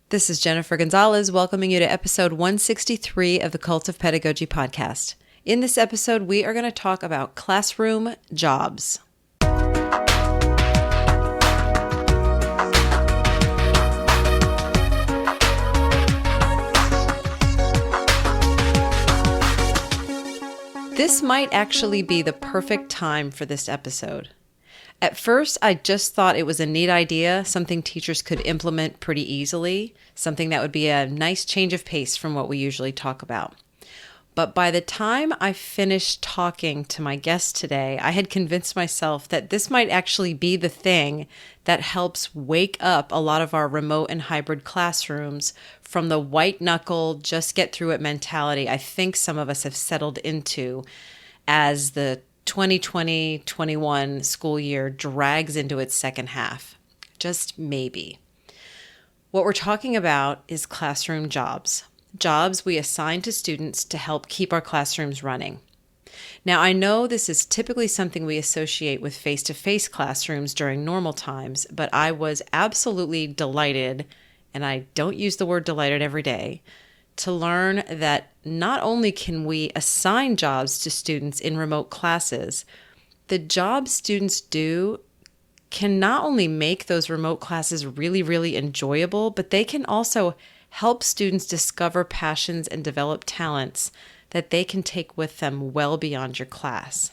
This is Jennifer Gonzalez welcoming you to episode 163 of the Cult of Pedagogy podcast. In this episode, we are going to talk about classroom jobs. This might actually be the perfect time for this episode. At first, I just thought it was a neat idea, something teachers could implement pretty easily, something that would be a nice change of pace from what we usually talk about. But by the time I finished talking to my guest today, I had convinced myself that this might actually be the thing that helps wake up a lot of our remote and hybrid classrooms from the white knuckle, just get through it mentality I think some of us have settled into as the 2020-21 school year drags into its second half. Just maybe. What we're talking about is classroom jobs. Jobs we assign to students to help keep our classrooms running. Now, I know this is typically something we associate with face-to-face classrooms during normal times, but I was absolutely delighted, and I don't use the word delighted every day, to learn that not only can we assign jobs to students in remote classes, the jobs students do can not only make those remote classes really, really enjoyable, but they can also help students discover passions and develop talents that they can take with them well beyond your class.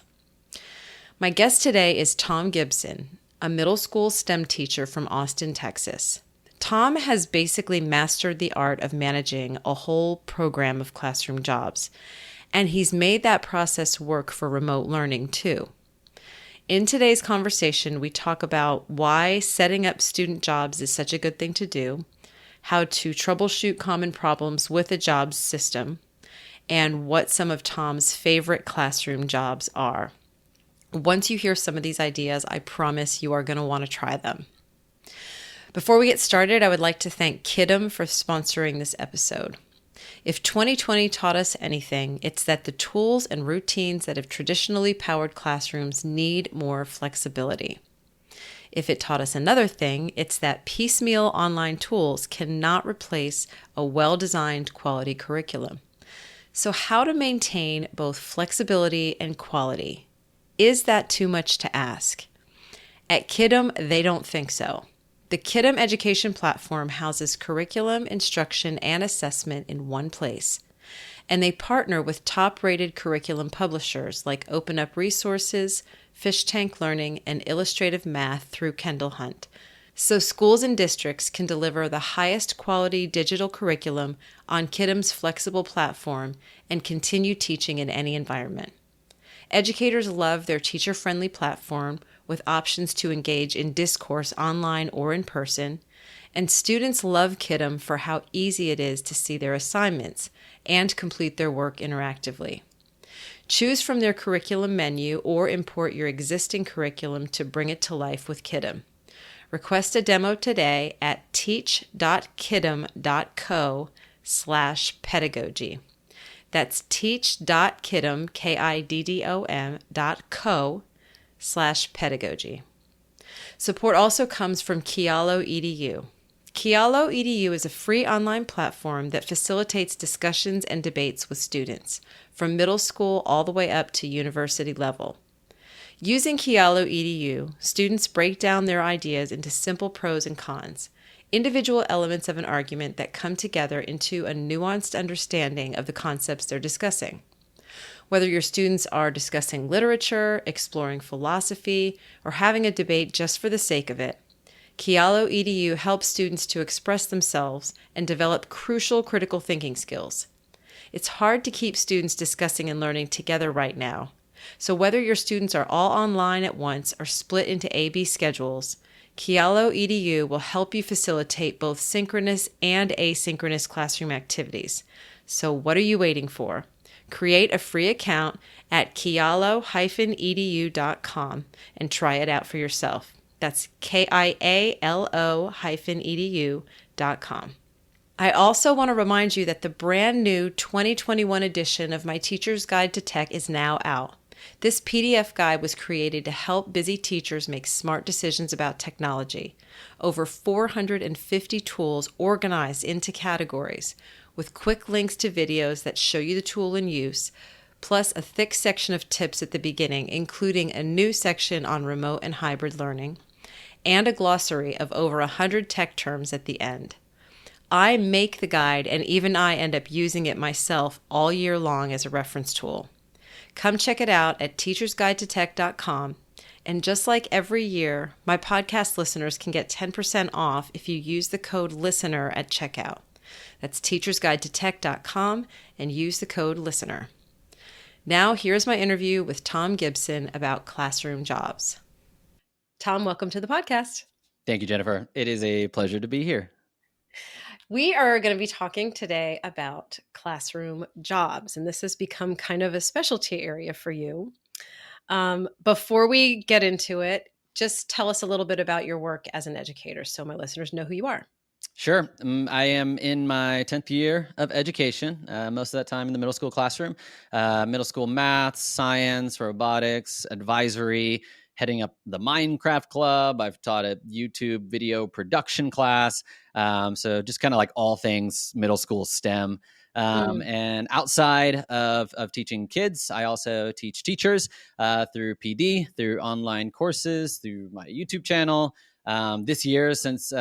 My guest today is Thom Gibson, a middle school STEM teacher from Austin, Texas. Thom has basically mastered the art of managing a whole program of classroom jobs, and he's made that process work for remote learning too. In today's conversation, we talk about why setting up student jobs is such a good thing to do, how to troubleshoot common problems with a jobs system, and what some of Thom's favorite classroom jobs are. Once you hear some of these ideas, I promise you are going to want to try them. Before we get started, I would like to thank Kidem for sponsoring this episode. If 2020 taught us anything, it's that the tools and routines that have traditionally powered classrooms need more flexibility. If it taught us another thing, it's that piecemeal online tools cannot replace a well-designed quality curriculum. So how to maintain both flexibility and quality? Is that too much to ask? At Kidem, they don't think so. The Kidem education platform houses curriculum, instruction, and assessment in one place, and they partner with top-rated curriculum publishers like Open Up Resources, Fish Tank Learning, and Illustrative Math through Kendall Hunt, so schools and districts can deliver the highest quality digital curriculum on Kidem's flexible platform and continue teaching in any environment. Educators love their teacher-friendly platform with options to engage in discourse online or in person, and students love Kidem for how easy it is to see their assignments and complete their work interactively. Choose from their curriculum menu or import your existing curriculum to bring it to life with Kidem. Request a demo today at teach.kidem.co/pedagogy. That's teach.kidem, KIDDOM.co/pedagogy. Support also comes from Kialo EDU. Kialo EDU is a free online platform that facilitates discussions and debates with students, from middle school all the way up to university level. Using Kialo EDU, students break down their ideas into simple pros and cons, individual elements of an argument that come together into a nuanced understanding of the concepts they're discussing. Whether your students are discussing literature, exploring philosophy, or having a debate just for the sake of it, Kialo EDU helps students to express themselves and develop crucial critical thinking skills. It's hard to keep students discussing and learning together right now, so whether your students are all online at once or split into A/B schedules, Kialo EDU will help you facilitate both synchronous and asynchronous classroom activities. So what are you waiting for? Create a free account at kialo-edu.com and try it out for yourself. That's KIALO-edu.com. I also want to remind you that the brand new 2021 edition of my Teacher's Guide to Tech is now out. This PDF guide was created to help busy teachers make smart decisions about technology. Over 450 tools organized into categories, with quick links to videos that show you the tool in use, plus a thick section of tips at the beginning, including a new section on remote and hybrid learning, and a glossary of over 100 tech terms at the end. I make the guide, and even I end up using it myself all year long as a reference tool. Come check it out at teachersguidetotech.com. And just like every year, my podcast listeners can get 10% off if you use the code LISTENER at checkout. That's teachersguidetotech.com and use the code LISTENER. Now, here's my interview with Thom Gibson about classroom jobs. Thom, welcome to the podcast. Thank you, Jennifer. It is a pleasure to be here. We are going to be talking today about classroom jobs, and this has become kind of a specialty area for you. Before we get into it, just tell us a little bit about your work as an educator so my listeners know who you are. Sure. I am in my 10th year of education, most of that time in the middle school classroom, middle school math, science, robotics, advisory, heading up the Minecraft club. I've taught a YouTube video production class. So just kind of like all things middle school STEM. And outside of teaching kids, I also teach teachers through PD, through online courses, through my YouTube channel. This year, since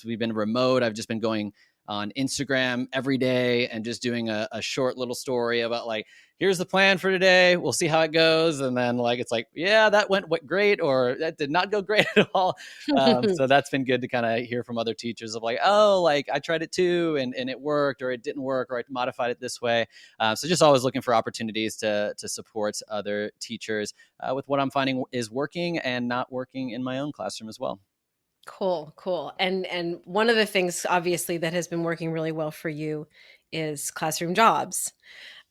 we've been remote, I've just been going on Instagram every day and just doing a short little story about like, here's the plan for today. We'll see how it goes. And then like, it's like, yeah, that went great, or that did not go great at all. So that's been good to kind of hear from other teachers of like, oh, like I tried it too and it worked, or it didn't work, or I modified it this way. So just always looking for opportunities to support other teachers with what I'm finding is working and not working in my own classroom as well. Cool. And one of the things obviously that has been working really well for you is classroom jobs.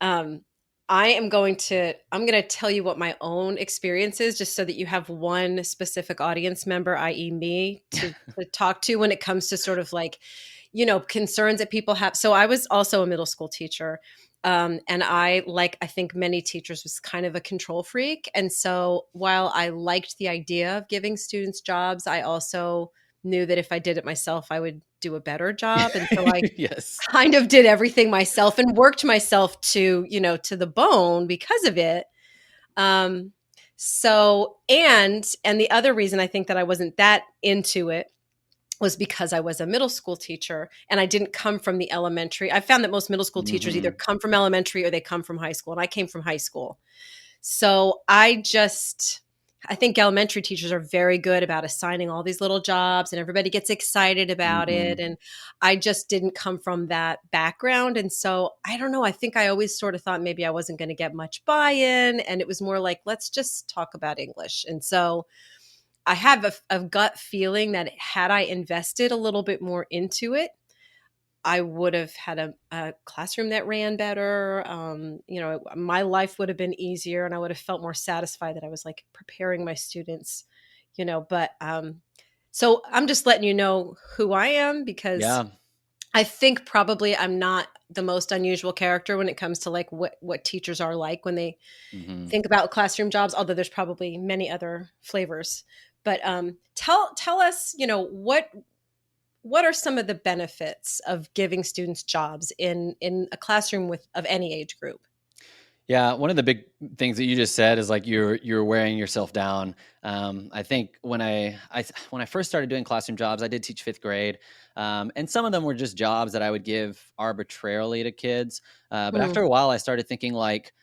I'm going to tell you what my own experience is, just so that you have one specific audience member, i.e. me, to talk to when it comes to sort of like, concerns that people have. So I was also a middle school teacher. And I think many teachers, was kind of a control freak. And so while I liked the idea of giving students jobs, I also knew that if I did it myself, I would do a better job. And so I kind of did everything myself and worked myself to the bone because of it. So, and the other reason I think that I wasn't that into it was because I was a middle school teacher and I didn't come from the elementary. I found that most middle school teachers either come from elementary or they come from high school. And I came from high school. So I think elementary teachers are very good about assigning all these little jobs and everybody gets excited about it. And I just didn't come from that background. And so I don't know, I think I always sort of thought maybe I wasn't going to get much buy-in. And it was more like, let's just talk about English. And so I have a gut feeling that had I invested a little bit more into it, I would have had a classroom that ran better. My life would have been easier and I would have felt more satisfied that I was like preparing my students, but so I'm just letting you know who I am, because I think probably I'm not the most unusual character when it comes to like what teachers are like when they think about classroom jobs, although there's probably many other flavors. But tell us, what are some of the benefits of giving students jobs in a classroom of any age group? Yeah, one of the big things that you just said is like you're wearing yourself down. I think when I first started doing classroom jobs, I did teach fifth grade, and some of them were just jobs that I would give arbitrarily to kids. But after a while, I started thinking like,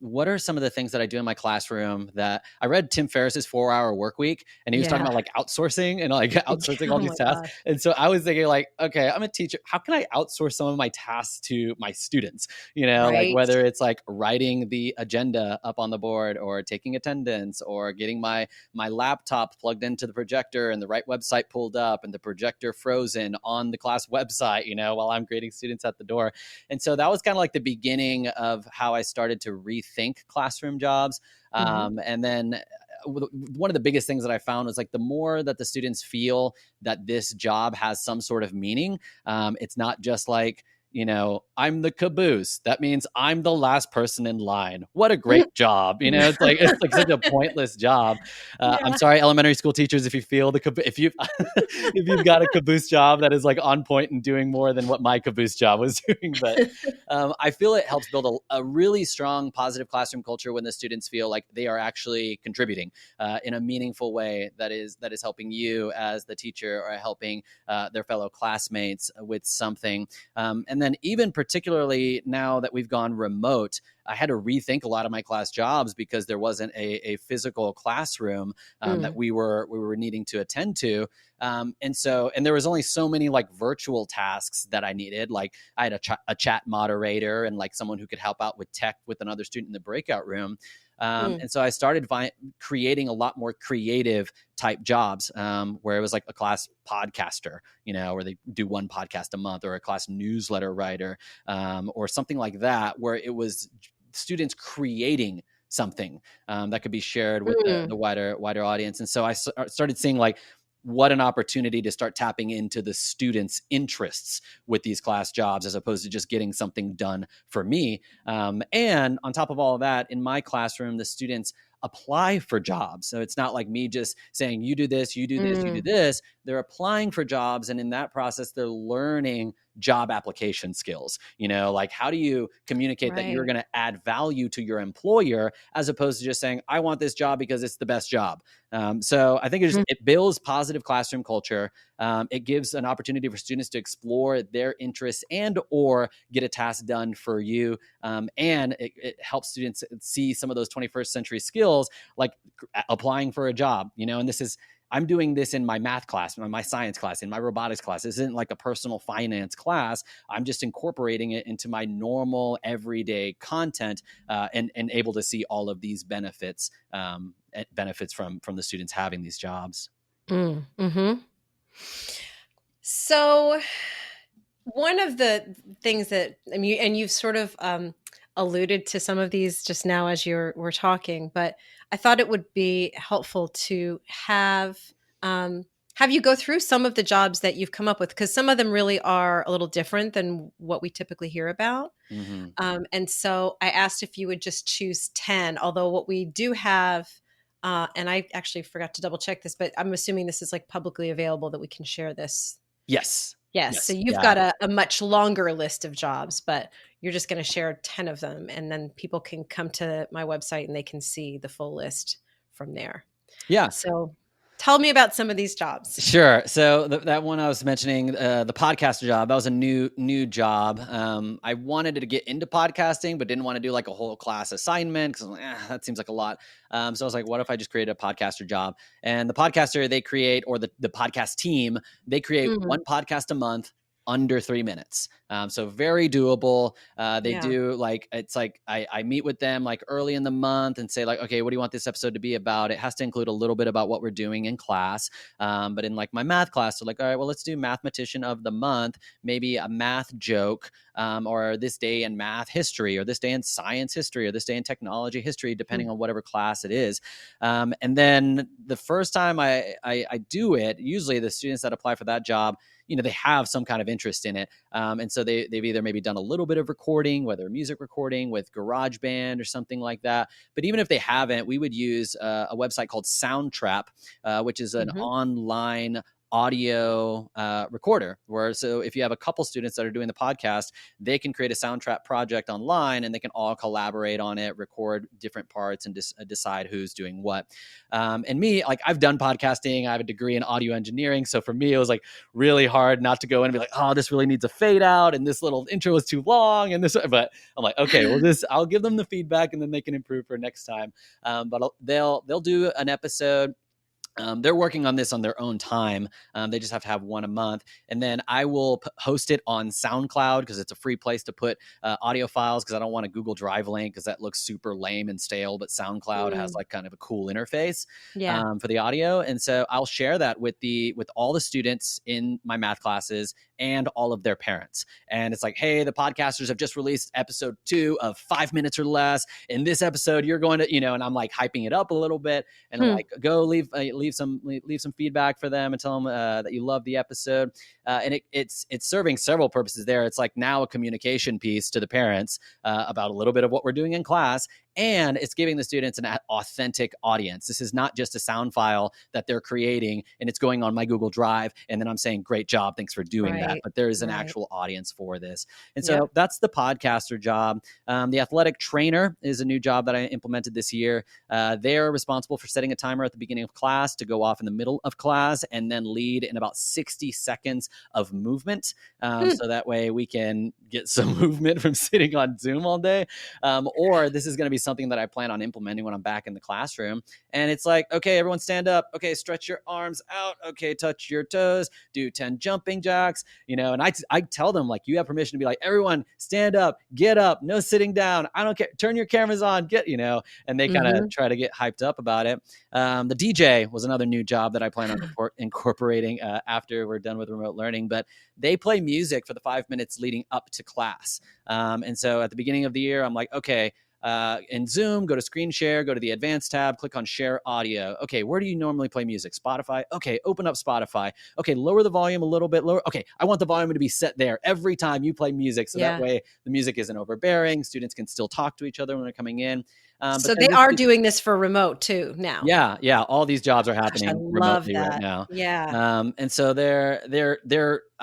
what are some of the things that I do in my classroom that I read Tim Ferriss's 4-Hour Work Week, and he was talking about like outsourcing and like outsourcing all these tasks. Gosh. And so I was thinking like, okay, I'm a teacher. How can I outsource some of my tasks to my students? Like whether it's like writing the agenda up on the board or taking attendance or getting my laptop plugged into the projector and the right website pulled up and the projector frozen on the class website, while I'm greeting students at the door. And so that was kind of like the beginning of how I started to rethink classroom jobs. And then one of the biggest things that I found was like the more that the students feel that this job has some sort of meaning, it's not just like, I'm the caboose. That means I'm the last person in line. What a great job. It's like such a pointless job. I'm sorry, elementary school teachers, if you feel if you if you've got a caboose job that is like on point and doing more than what my caboose job was doing. But I feel it helps build a really strong positive classroom culture when the students feel like they are actually contributing in a meaningful way that is helping you as the teacher, or helping their fellow classmates with something. And then even particularly now that we've gone remote, I had to rethink a lot of my class jobs because there wasn't a physical classroom that we were needing to attend to. And there was only so many like virtual tasks that I needed. Like I had a chat moderator and like someone who could help out with tech with another student in the breakout room. And so I started creating a lot more creative type jobs where it was like a class podcaster, where they do one podcast a month, or a class newsletter writer, or something like that, where it was students creating something that could be shared with the wider audience. And so I started seeing like, what an opportunity to start tapping into the students' interests with these class jobs, as opposed to just getting something done for me. And on top of all of that, in my classroom, the students apply for jobs. So it's not like me just saying, you do this, you do this, you do this. They're applying for jobs. And in that process, they're learning job application skills. Like how do you communicate that you're going to add value to your employer, as opposed to just saying, I want this job because it's the best job. So I think it builds positive classroom culture. It gives an opportunity for students to explore their interests and or get a task done for you. And it helps students see some of those 21st century skills, like applying for a job, and I'm doing this in my math class, in my science class, in my robotics class. This isn't like a personal finance class. I'm just incorporating it into my normal everyday content and able to see all of these benefits from the students having these jobs. So one of the things that, and you've sort of alluded to some of these just now as we're talking, but I thought it would be helpful to have you go through some of the jobs that you've come up with, because some of them really are a little different than what we typically hear about. And so I asked if you would just choose 10, although what we do have, and I actually forgot to double check this, but I'm assuming this is like publicly available that we can share this. Yes. So you've got a much longer list of jobs, but you're just going to share 10 of them. And then people can come to my website and they can see the full list from there. Yeah. So tell me about some of these jobs. Sure. So that one I was mentioning, the podcaster job, that was a new job. I wanted to get into podcasting, but didn't want to do like a whole class assignment because that seems like a lot. So I was like, what if I just created a podcaster job? And the podcaster they create, or the podcast team, they create one podcast a month under 3 minutes. So very doable. They do like, it's like, I meet with them like early in the month and say like, okay, what do you want this episode to be about? It has to include a little bit about what we're doing in class. But in like my math class, they're like, all right, well, let's do mathematician of the month, maybe a math joke, or this day in math history, or this day in science history, or this day in technology history, depending on whatever class it is. And then the first time I do it, usually the students that apply for that job, they have some kind of interest in it. And so they've either maybe done a little bit of recording, whether music recording with GarageBand or something like that. But even if they haven't, we would use a website called Soundtrap, which is an online audio recorder, so if you have a couple students that are doing the podcast, they can create a Soundtrap project online and they can all collaborate on it, record different parts, and decide who's doing what. And me, like, I've done podcasting, I have a degree in audio engineering, so for me it was like really hard not to go in and be like, oh, this really needs a fade out and this little intro is too long and this, but I'm like, okay, well, I'll give them the feedback and then they can improve for next time. But they'll do an episode. They're working on this on their own time. They just have to have one a month. And then I will host it on SoundCloud because it's a free place to put audio files, because I don't want a Google Drive link because that looks super lame and stale. But SoundCloud has like kind of a cool interface for the audio. And so I'll share that with all the students in my math classes and all of their parents. And it's like, hey, the podcasters have just released episode 2 of 5 minutes or less. In this episode, you're going to, and I'm like hyping it up a little bit, and I'm like, go leave some feedback for them and tell them that you love the episode. And it's serving several purposes there. It's like now a communication piece to the parents about a little bit of what we're doing in class. And it's giving the students an authentic audience. This is not just a sound file that they're creating and it's going on my Google Drive. And then I'm saying, great job, thanks for doing that. But there is an actual audience for this. And so that's the podcaster job. The athletic trainer is a new job that I implemented this year. They're responsible for setting a timer at the beginning of class to go off in the middle of class and then lead in about 60 seconds of movement. So that way we can get some movement from sitting on Zoom all day. Or this is going to be something that I plan on implementing when I'm back in the classroom. And it's like, okay, everyone stand up. Okay, stretch your arms out. Okay, touch your toes. Do 10 jumping jacks. And I tell them, like, you have permission to be like, everyone stand up, get up, no sitting down. I don't care. Turn your cameras on, and they kind of try to get hyped up about it. The DJ was another new job that I plan on incorporating after we're done with remote learning, but they play music for the 5 minutes leading up to class. And so at the beginning of the year, I'm like, okay, in Zoom, go to screen share, go to the advanced tab, click on share audio. Okay, where do you normally play music? Spotify. Okay, open up Spotify. Okay, lower the volume a little bit lower. Okay, I want the volume to be set there every time you play music. So that way the music isn't overbearing. Students can still talk to each other when they're coming in. So they are doing this for remote too now. Yeah. All these jobs are happening remotely right now. Yeah. And so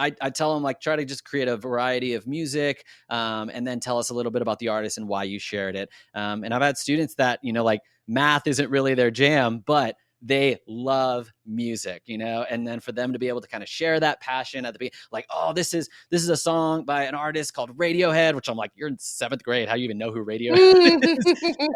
I tell them, like, try to just create a variety of music, and then tell us a little bit about the artist and why you shared it. And I've had students that, like, math isn't really their jam, but they love music, and then for them to be able to kind of share that passion at the beginning, like, oh, this is a song by an artist called Radiohead, which I'm like, you're in 7th grade. How do you even know who Radiohead is?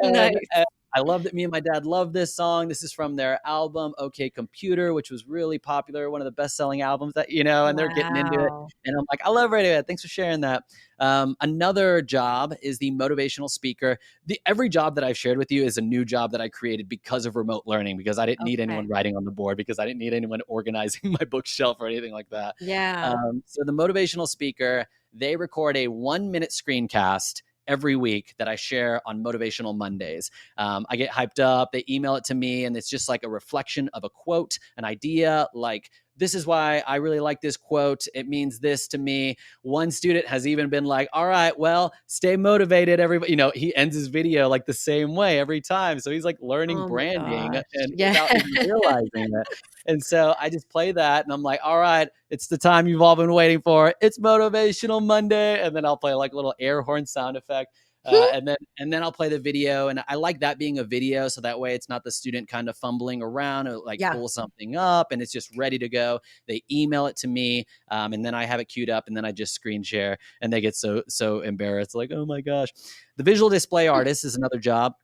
Nice. And I love that me and my dad love this song. This is from their album, OK Computer, which was really popular, one of the best-selling albums that, and they're getting into it. And I'm like, I love Radiohead. Thanks for sharing that. Another job is the motivational speaker. Every job that I've shared with you is a new job that I created because of remote learning, because I didn't need anyone writing on the board, because I didn't need anyone organizing my bookshelf or anything like that. Yeah. So the motivational speaker, they record a 1-minute screencast every week that I share on Motivational Mondays. I get hyped up. They email it to me, and it's just like a reflection of a quote, an idea, like, this is why I really like this quote. It means this to me. One student has even been like, all right, well, stay motivated, everybody. He ends his video like the same way every time. So he's like learning branding and without even realizing it. And so I just play that and I'm like, all right, it's the time you've all been waiting for. It's Motivational Monday. And then I'll play like a little air horn sound effect. And then I'll play the video, and I like that being a video, so that way it's not the student kind of fumbling around or pull something up, and it's just ready to go. They email it to me, and then I have it queued up, and then I just screen share, and they get so embarrassed, like, oh my gosh. The visual display artist is another job.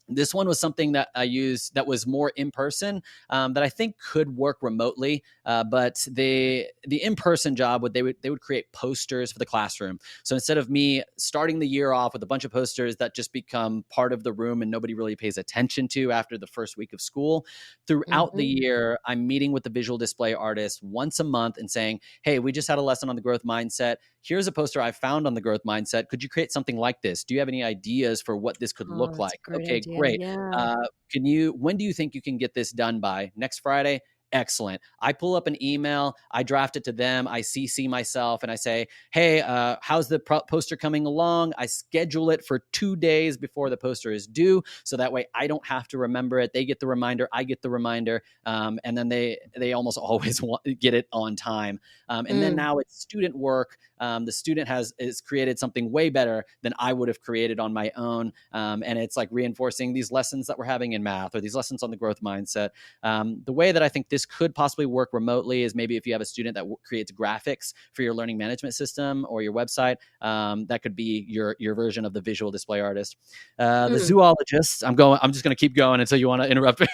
This one was something that I used that was more in person, that I think could work remotely. But the in-person job, they would create posters for the classroom. So instead of me starting the year off with a bunch of posters that just become part of the room and nobody really pays attention to after the first week of school, throughout the year, I'm meeting with the visual display artist once a month and saying, hey, we just had a lesson on the growth mindset. Here's a poster I found on the growth mindset. Could you create something like this? Do you have any ideas for what this could look like? Okay, great. Yeah. When do you think you can get this done by? Next Friday? Excellent. I pull up an email, I draft it to them, I CC myself, and I say, hey, how's the poster coming along? I schedule it for 2 days before the poster is due, so that way I don't have to remember it. They get the reminder, I get the reminder, and then they almost always get it on time. And then now it's student work. The student has created something way better than I would have created on my own, and it's like reinforcing these lessons that we're having in math or these lessons on the growth mindset. The way that I think this could possibly work remotely is maybe if you have a student that creates graphics for your learning management system or your website, that could be your version of the visual display artist. The zoologist, I'm just going to keep going until you want to interrupt me.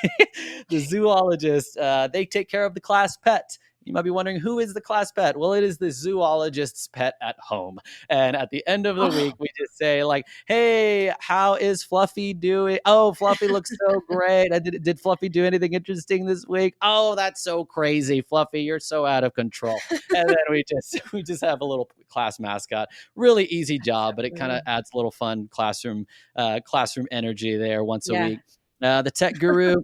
The zoologist, they take care of the class pet. You might be wondering, who is the class pet? Well, it is the zoologist's pet at home. And at the end of the Oh, week, we just say like, hey, how is Fluffy doing? Oh, Fluffy looks so great. Did Fluffy do anything interesting this week? Oh, that's so crazy. Fluffy, you're so out of control. And then we just have a little class mascot. Really easy job, but it kind of adds a little fun classroom energy there once a yeah. week. The tech guru,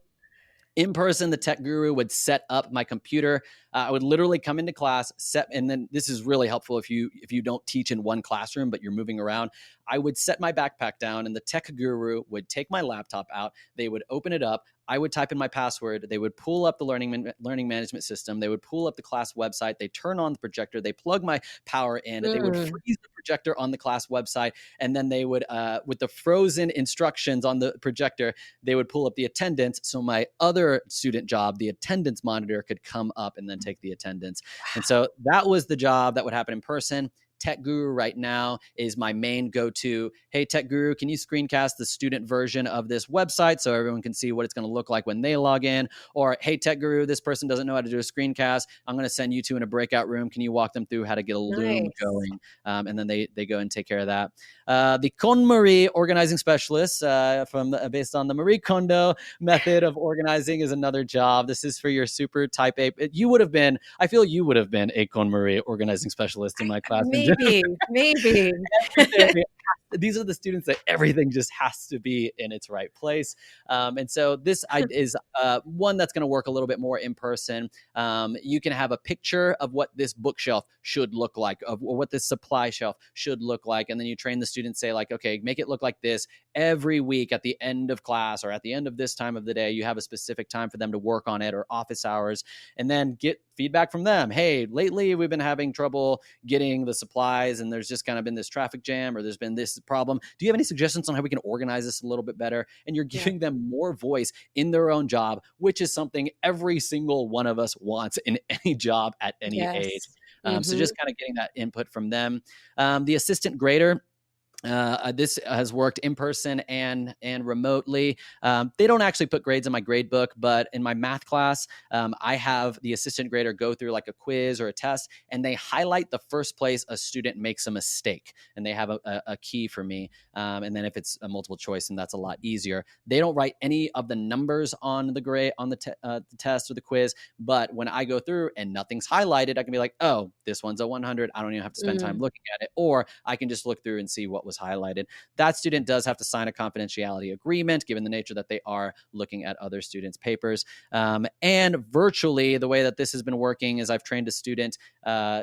in person, the tech guru would set up my computer. I would literally come into class, and then this is really helpful if you don't teach in one classroom but you're moving around. I would set my backpack down, and the tech guru would take my laptop out. They would open it up. I would type in my password. They would pull up the learning management system. They would pull up the class website. They turn on the projector. They plug my power in. They would freeze the projector on the class website, and then they would, with the frozen instructions on the projector, they would pull up the attendance. So my other student job, the attendance monitor, could come up and then take the attendance. And so that was the job that would happen in person. Tech Guru right now is my main go-to. Hey, Tech Guru, can you screencast the student version of this website so everyone can see what it's going to look like when they log in? Or, hey, Tech Guru, this person doesn't know how to do a screencast. I'm going to send you two in a breakout room. Can you walk them through how to get a Loom going? And then they go and take care of that. The KonMari organizing specialist, based on the Marie Kondo method of organizing, is another job. This is for your super type A. I feel you would have been a KonMari organizing specialist in my class. Maybe. These are the students that everything just has to be in its right place. And so this is one that's going to work a little bit more in person. You can have a picture of what this bookshelf should look like, or what this supply shelf should look like. And then you train the students, say like, okay, make it look like this. Every week at the end of class or at the end of this time of the day, you have a specific time for them to work on it, or office hours, and then get feedback from them. Hey, lately we've been having trouble getting the supplies, and there's just kind of been this traffic jam, or there's been this problem. Do you have any suggestions on how we can organize this a little bit better? And you're giving them more voice in their own job, which is something every single one of us wants in any job at any age. So just kind of getting that input from them. The assistant grader, this has worked in person and remotely. They don't actually put grades in my grade book, but in my math class, I have the assistant grader go through like a quiz or a test, and they highlight the first place a student makes a mistake, and they have a key for me. And then if it's a multiple choice, and that's a lot easier. They don't write any of the numbers on the grade on the test or the quiz, but when I go through and nothing's highlighted, I can be like, oh, this one's a 100. I don't even have to spend time looking at it, or I can just look through and see what was highlighted. That student does have to sign a confidentiality agreement, given the nature that they are looking at other students' papers. And virtually, the way that this has been working is I've trained a student.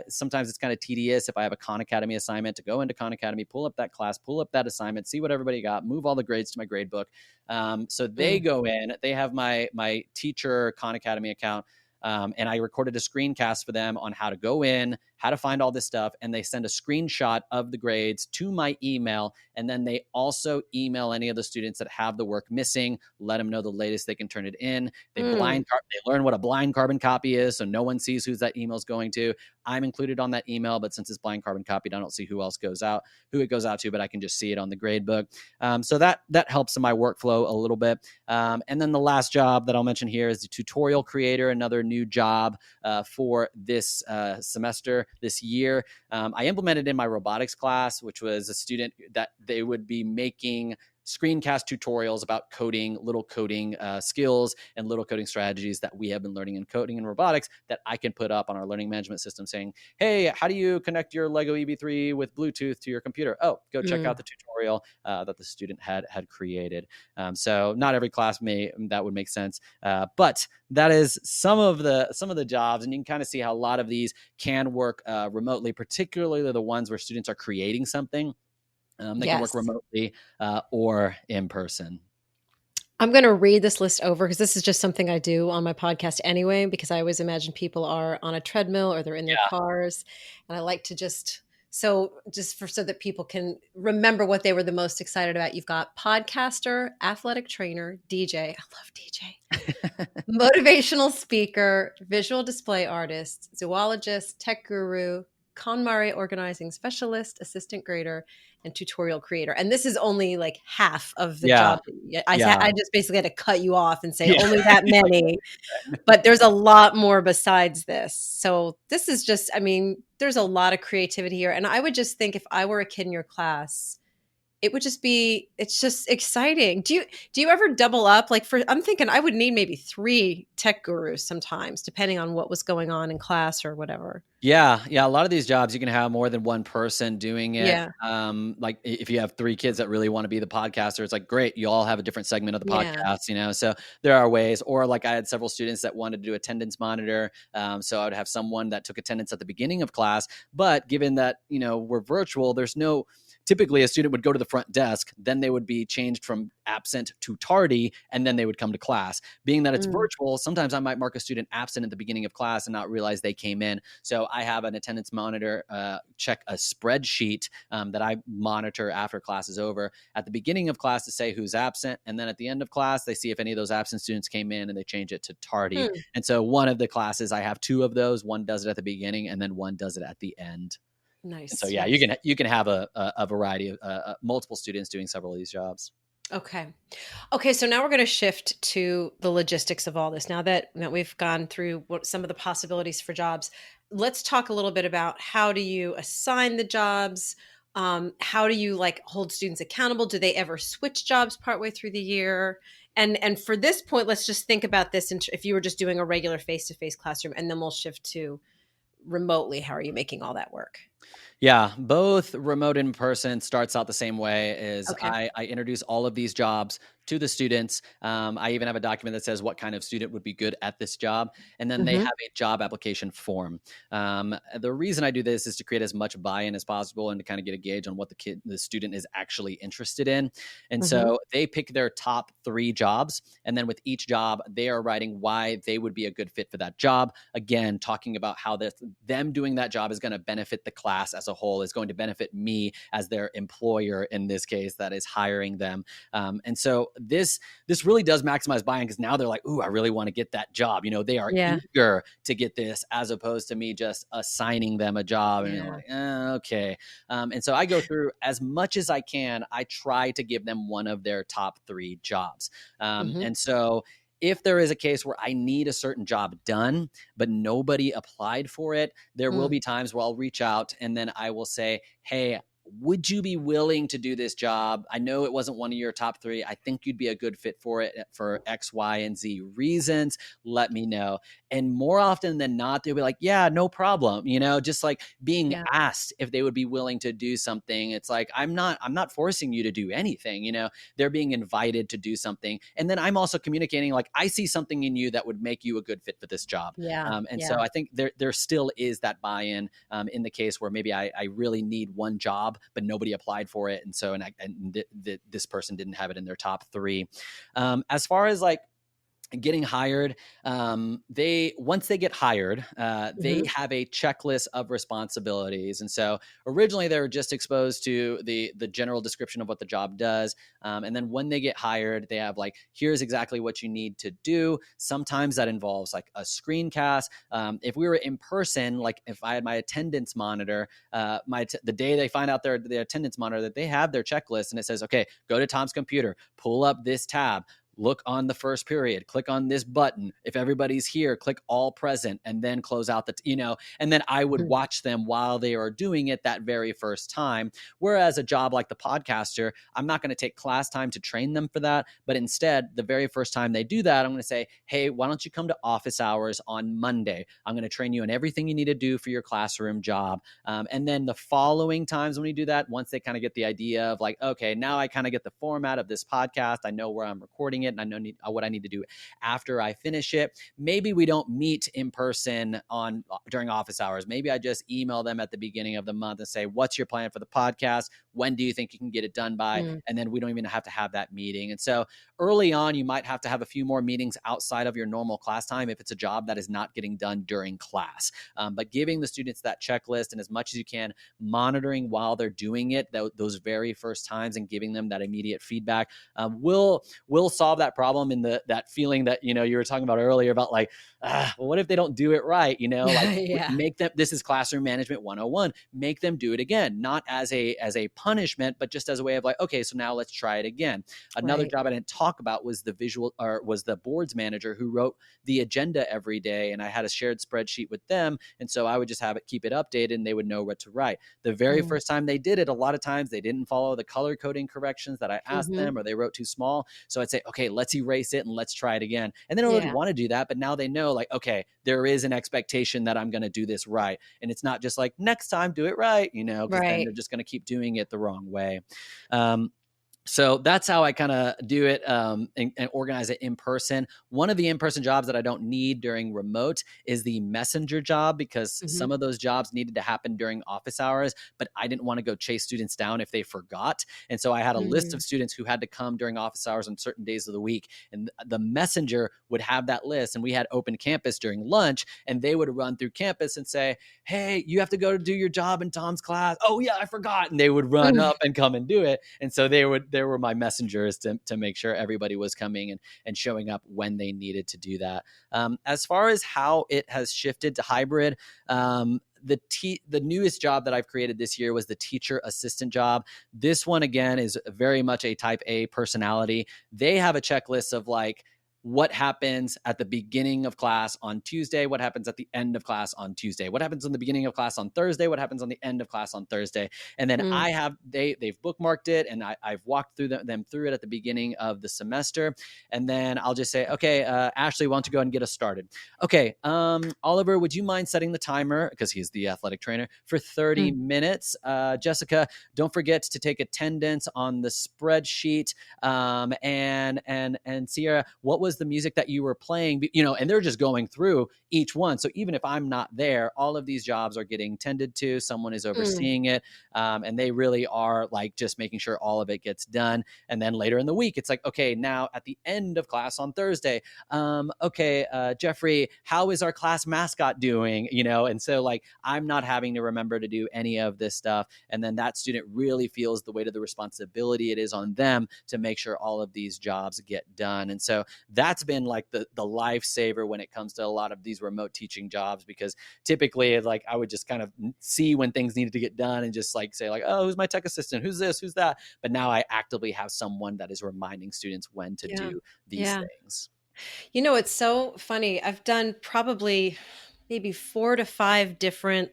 Sometimes it's kind of tedious if I have a Khan Academy assignment to go into Khan Academy, pull up that class, pull up that assignment, see what everybody got, move all the grades to my grade book. So they go in, they have my teacher Khan Academy account. And I recorded a screencast for them on how to go in, how to find all this stuff. And they send a screenshot of the grades to my email. And then they also email any of the students that have the work missing, let them know the latest they can turn it in. They learn what a blind carbon copy is, so no one sees who's that email is going to. I'm included on that email, but since it's blind carbon copied, I don't see who it goes out to, but I can just see it on the grade book. So that helps in my workflow a little bit. And then the last job that I'll mention here is the tutorial creator, another new job for this semester, this year. I implemented in my robotics class, which was a student that they would be making screencast tutorials about coding, little coding skills and little coding strategies that we have been learning in coding and robotics that I can put up on our learning management system saying, hey, how do you connect your Lego EV3 with Bluetooth to your computer? Oh, go check out the tutorial that the student had created. So not every class that would make sense. But that is some of the jobs, and you can kind of see how a lot of these can work remotely, particularly the ones where students are creating something. They can work remotely or in person. I'm going to read this list over because this is just something I do on my podcast anyway, because I always imagine people are on a treadmill or they're in their cars. And I like to so that people can remember what they were the most excited about. You've got podcaster, athletic trainer, DJ. I love DJ. Motivational speaker, visual display artist, zoologist, tech guru, KonMari organizing specialist, assistant grader, and tutorial creator. And this is only like half of the Yeah. job. I Yeah. just basically had to cut you off and say Yeah. only that many, but there's a lot more besides this. So this is just, I mean, there's a lot of creativity here. And I would just think if I were a kid in your class, it would just be, it's just exciting. Do you ever double up? Like I'm thinking I would need maybe 3 tech gurus sometimes, depending on what was going on in class or whatever. Yeah. Yeah. A lot of these jobs, you can have more than one person doing it. Yeah. Like if you have 3 kids that really want to be the podcaster, it's like, great, you all have a different segment of the Yeah. podcast, so there are ways. Or like I had several students that wanted to do attendance monitor. So I would have someone that took attendance at the beginning of class, but given that, we're virtual, typically a student would go to the front desk, then they would be changed from absent to tardy, and then they would come to class. Being that it's virtual, sometimes I might mark a student absent at the beginning of class and not realize they came in. So I have an attendance monitor check a spreadsheet that I monitor after class is over at the beginning of class to say who's absent. And then at the end of class, they see if any of those absent students came in and they change it to tardy. And so one of the classes, I have 2 of those. One does it at the beginning and then one does it at the end. Nice. And so, yeah, nice. you can have a variety of multiple students doing several of these jobs. Okay. So now we're going to shift to the logistics of all this. Now that we've gone through some of the possibilities for jobs, let's talk a little bit about how do you assign the jobs? How do you hold students accountable? Do they ever switch jobs partway through the year? And for this point, let's just think about this. If you were just doing a regular face-to-face classroom, and then we'll shift to remotely, how are you making all that work? Yeah, both remote and in person starts out the same way. Okay. I introduce all of these jobs to the students. I even have a document that says what kind of student would be good at this job. And then they have a job application form. The reason I do this is to create as much buy-in as possible and to kind of get a gauge on what the student is actually interested in. And so they pick their top 3 jobs. And then with each job, they are writing why they would be a good fit for that job. Again, talking about how them doing that job is going to benefit the class as a whole, is going to benefit me as their employer in this case that is hiring them. And so this really does maximize buy-in, because now they're like, ooh, I really want to get that job. They are eager to get this, as opposed to me just assigning them a job and like, okay. And so I go through as much as I can. I try to give them one of their top 3 jobs. And so if there is a case where I need a certain job done, but nobody applied for it, there will be times where I'll reach out and then I will say, hey, would you be willing to do this job? I know it wasn't one of your top 3. I think you'd be a good fit for it for X, Y, and Z reasons. Let me know. And more often than not, they'll be like, yeah, no problem. Just like being asked if they would be willing to do something. It's like, I'm not forcing you to do anything. They're being invited to do something. And then I'm also communicating, like, I see something in you that would make you a good fit for this job. So I think there still is that buy-in in the case where maybe I really need one job, but nobody applied for it. And so, this person didn't have it in their top 3. As far as getting hired, once they get hired, they have a checklist of responsibilities. And so originally they were just exposed to the general description of what the job does. And then when they get hired, they have here's exactly what you need to do. Sometimes that involves a screencast. If we were in person, if I had my attendance monitor, the day they find out their attendance monitor, that they have their checklist and it says, okay, go to Tom's computer, pull up this tab, look on the first period, click on this button. If everybody's here, click all present, and then close out and then I would watch them while they are doing it that very first time. Whereas a job like the podcaster, I'm not going to take class time to train them for that. But instead, the very first time they do that, I'm going to say, hey, why don't you come to office hours on Monday? I'm going to train you on everything you need to do for your classroom job. And then the following times when we do that, once they kind of get the idea of okay, now I kind of get the format of this podcast. I know where I'm recording it and I know what I need to do after I finish it. Maybe we don't meet in person during office hours. Maybe I just email them at the beginning of the month and say, what's your plan for the podcast? When do you think you can get it done by? And then we don't even have to have that meeting. And so early on, you might have to have a few more meetings outside of your normal class time if it's a job that is not getting done during class. But giving the students that checklist and as much as you can, monitoring while they're doing it, those very first times, and giving them that immediate feedback will solve solve that problem in that feeling that, you were talking about earlier about like, well, what if they don't do it right? Like Yeah. make them, this is classroom management 101, make them do it again, not as a punishment, but just as a way of like, okay, so now let's try it again. Another Right. job I didn't talk about was the boards manager who wrote the agenda every day. And I had a shared spreadsheet with them. And so I would just keep it updated and they would know what to write. The very first time they did it, a lot of times they didn't follow the color coding corrections that I asked them, or they wrote too small. So I'd say, okay, let's erase it and let's try it again. And they don't really want to do that, but now they know like, okay, there is an expectation that I'm going to do this right. And it's not just like next time do it right, because then they're just going to keep doing it the wrong way. So that's how I kind of do it and organize it in person. One of the in-person jobs that I don't need during remote is the messenger job, because some of those jobs needed to happen during office hours, but I didn't want to go chase students down if they forgot. And so I had a list of students who had to come during office hours on certain days of the week. And the messenger would have that list. And we had open campus during lunch, and they would run through campus and say, hey, you have to go to do your job in Tom's class. Oh yeah, I forgot. And they would run up and come and do it. And so there were my messengers to make sure everybody was coming and showing up when they needed to do that. As far as how it has shifted to hybrid, the newest job that I've created this year was the teacher assistant job. This one, again, is very much a type A personality. They have a checklist of like, what happens at the beginning of class on Tuesday? What happens at the end of class on Tuesday? What happens in the beginning of class on Thursday? What happens on the end of class on Thursday? And then they've bookmarked it, and I've walked through them through it at the beginning of the semester. And then I'll just say, okay, Ashley, why don't you go ahead and get us started? Okay, Oliver, would you mind setting the timer, because he's the athletic trainer, for 30 minutes? Jessica, don't forget to take attendance on the spreadsheet. And Sierra, what was the music that you were playing, and they're just going through each one. So even if I'm not there, all of these jobs are getting tended to. Someone is overseeing it. And they really are like just making sure all of it gets done. And then later in the week, it's like, okay, now at the end of class on Thursday, Jeffrey, how is our class mascot doing? And so like, I'm not having to remember to do any of this stuff. And then that student really feels the weight of the responsibility it is on them to make sure all of these jobs get done. And so that's been like the lifesaver when it comes to a lot of these remote teaching jobs, because typically like I would just kind of see when things needed to get done and just like say like, oh, who's my tech assistant? Who's this? Who's that? But now I actively have someone that is reminding students when to do these things. It's so funny. I've done probably maybe 4 to 5 different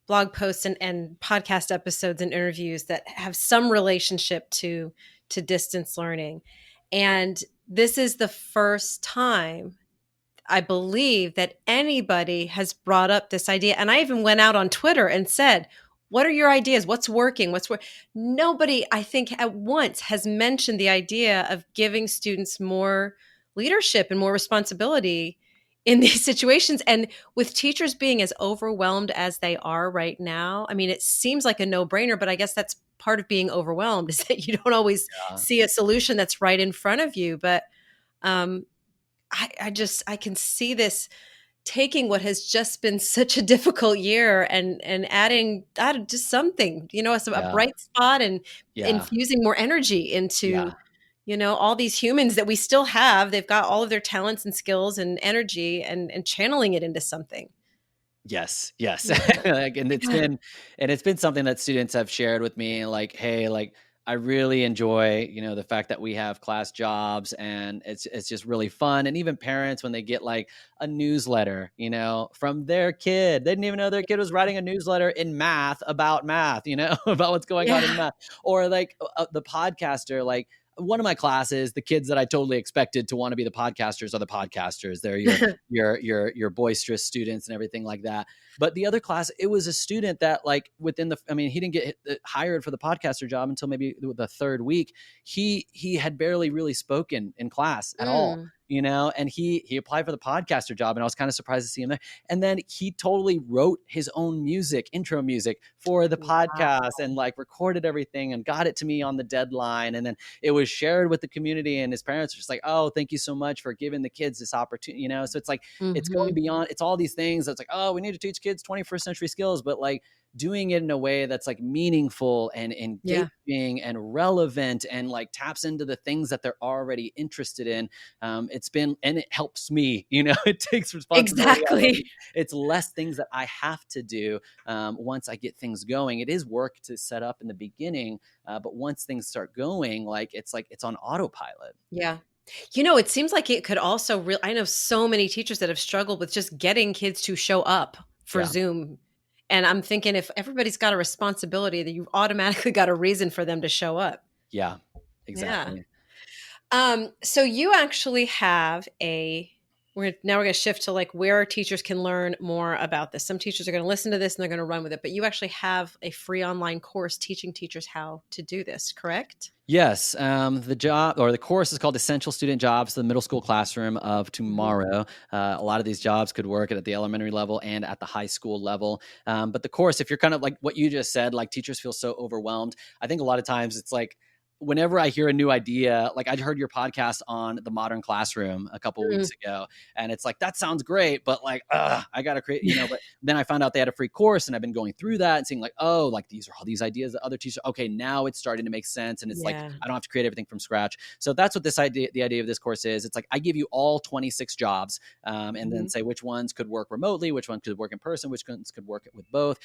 blog posts and podcast episodes and interviews that have some relationship to distance learning. And this is the first time I believe that anybody has brought up this idea. And I even went out on Twitter and said, what are your ideas? What's working? Nobody, I think, at once has mentioned the idea of giving students more leadership and more responsibility in these situations. And with teachers being as overwhelmed as they are right now, I mean, it seems like a no-brainer, but I guess that's part of being overwhelmed, is that you don't always see a solution that's right in front of you. But I can see this taking what has just been such a difficult year and adding just something, a bright spot, and infusing more energy into, all these humans that we still have. They've got all of their talents and skills and energy, and channeling it into something. Yes. And it's been something that students have shared with me, like, hey, like, I really enjoy, the fact that we have class jobs, and it's just really fun. And even parents, when they get like a newsletter, from their kid, they didn't even know their kid was writing a newsletter in math, about about what's going on in math, or like the podcaster, like, one of my classes, the kids that I totally expected to want to be the podcasters are the podcasters. They're your boisterous students and everything like that. But the other class, it was a student that like he didn't get hired for the podcaster job until maybe the third week. He had barely really spoken in class at all. And he applied for the podcaster job, and I was kind of surprised to see him there. And then he totally wrote his own intro music for the podcast, and like recorded everything and got it to me on the deadline. And then it was shared with the community, and his parents were just like, oh, thank you so much for giving the kids this opportunity, So it's like, it's going beyond, it's all these things that's like, oh, we need to teach kids 21st century skills, but like, doing it in a way that's like meaningful and engaging and relevant and like taps into the things that they're already interested in. And it helps me, it takes responsibility. Exactly. It's less things that I have to do once I get things going. It is work to set up in the beginning, but once things start going, it's on autopilot. Yeah. It seems like it could also I know so many teachers that have struggled with just getting kids to show up for Yeah. Zoom. And I'm thinking if everybody's got a responsibility, that you've automatically got a reason for them to show up. Yeah, exactly. Yeah. So you actually have we're going to shift to like where teachers can learn more about this. Some teachers are going to listen to this and they're going to run with it, but you actually have a free online course teaching teachers how to do this, correct? Yes. The course is called Essential Student Jobs, the middle school classroom of tomorrow. A lot of these jobs could work at the elementary level and at the high school level. But the course, if you're kind of like what you just said, like teachers feel so overwhelmed. I think a lot of times it's like, whenever I hear a new idea, like I heard your podcast on the modern classroom a couple of weeks ago, and it's like, that sounds great, but like, I got to create, but then I found out they had a free course and I've been going through that and seeing like, oh, like these are all these ideas that other teachers, okay, now it's starting to make sense. And it's like, I don't have to create everything from scratch. So that's what the idea of this course is. It's like, I give you all 26 jobs and then say which ones could work remotely, which one could work in person, which ones could work with both.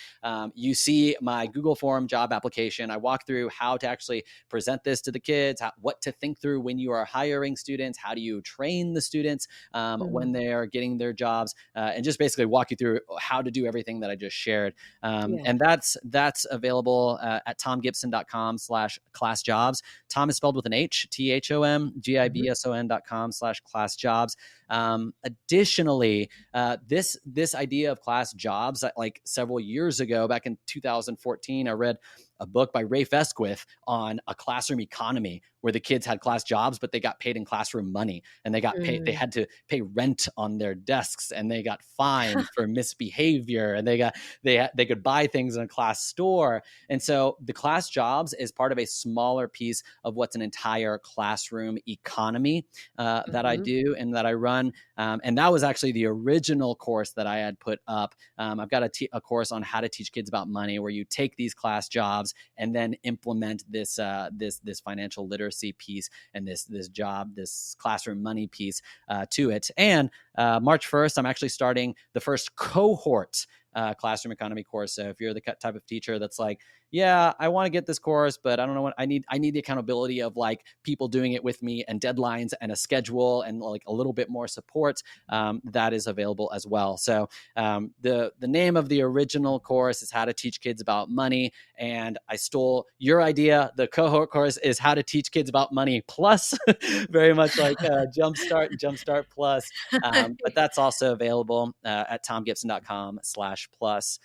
You see my Google form job application. I walk through how to actually present this to the kids, what to think through when you are hiring students, how do you train the students when they are getting their jobs, and just basically walk you through how to do everything that I just shared. And that's available at thomgibson.com/classjobs. Thom is spelled with an H, THOMGIBSON.com/classjobs. Additionally, this idea of class jobs, like several years ago, back in 2014, I read a book by Rafe Esquith on a classroom economy where the kids had class jobs, but they got paid in classroom money and they got paid, they had to pay rent on their desks and they got fined for misbehavior and they could buy things in a class store. And so the class jobs is part of a smaller piece of what's an entire classroom economy that I do and that I run. And that was actually the original course that I had put up. I've got a course on how to teach kids about money where you take these class jobs and then implement this financial literacy piece and this classroom money piece to it. And March 1st, I'm actually starting the first cohort classroom economy course. So if you're the type of teacher that's like, yeah, I want to get this course, but I don't know what I need the accountability of like people doing it with me and deadlines and a schedule and like a little bit more support, that is available as well. So the name of the original course is How to Teach Kids About Money. And I stole your idea. The cohort course is How to Teach Kids About Money Plus, very much like Jumpstart and Jumpstart Plus. But that's also available at thomgibson.com/plus.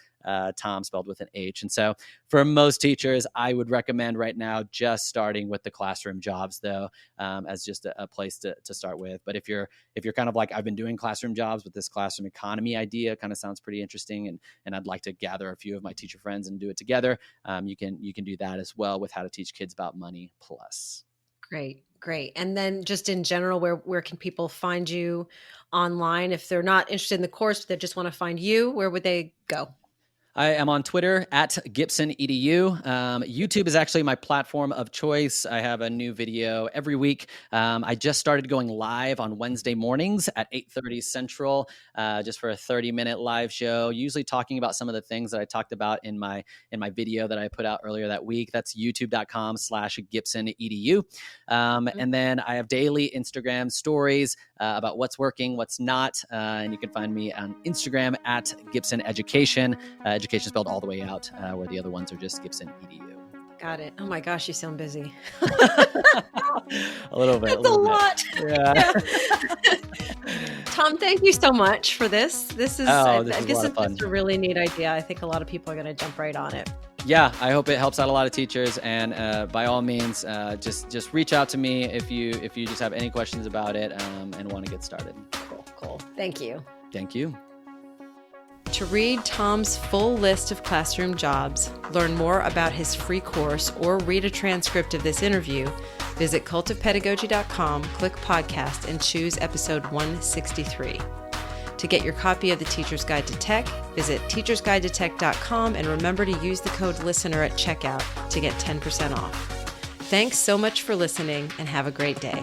Thom spelled with an H. And so for most teachers, I would recommend right now just starting with the classroom jobs though, as just a place to start with. But if you're kind of like, I've been doing classroom jobs, but this classroom economy idea kind of sounds pretty interesting. And I'd like to gather a few of my teacher friends and do it together. You can do that as well with How to Teach Kids About Money Plus. Great. And then just in general, where can people find you online? If they're not interested in the course, but they just want to find you, where would they go? I am on Twitter at GibsonEDU. YouTube is actually my platform of choice. I have a new video every week. I just started going live on Wednesday mornings at 8:30 Central, just for a 30-minute live show, usually talking about some of the things that I talked about in my video that I put out earlier that week. That's youtube.com/GibsonEDU. And then I have daily Instagram stories about what's working, what's not. And you can find me on Instagram at Gibson Education. Education spelled all the way out, where the other ones are just Gibson EDU. Got it. Oh my gosh, you sound busy. A little bit. That's a lot. Yeah. Thom, thank you so much for this. This is just a really neat idea. I think a lot of people are going to jump right on it. Yeah, I hope it helps out a lot of teachers. And by all means, just reach out to me if you just have any questions about it and want to get started. Cool. Thank you. Thank you. To read Thom's full list of classroom jobs, learn more about his free course, or read a transcript of this interview, visit cultofpedagogy.com, click podcast, and choose episode 163. To get your copy of the Teacher's Guide to Tech, visit teachersguidetotech.com and remember to use the code LISTENER at checkout to get 10% off. Thanks so much for listening and have a great day.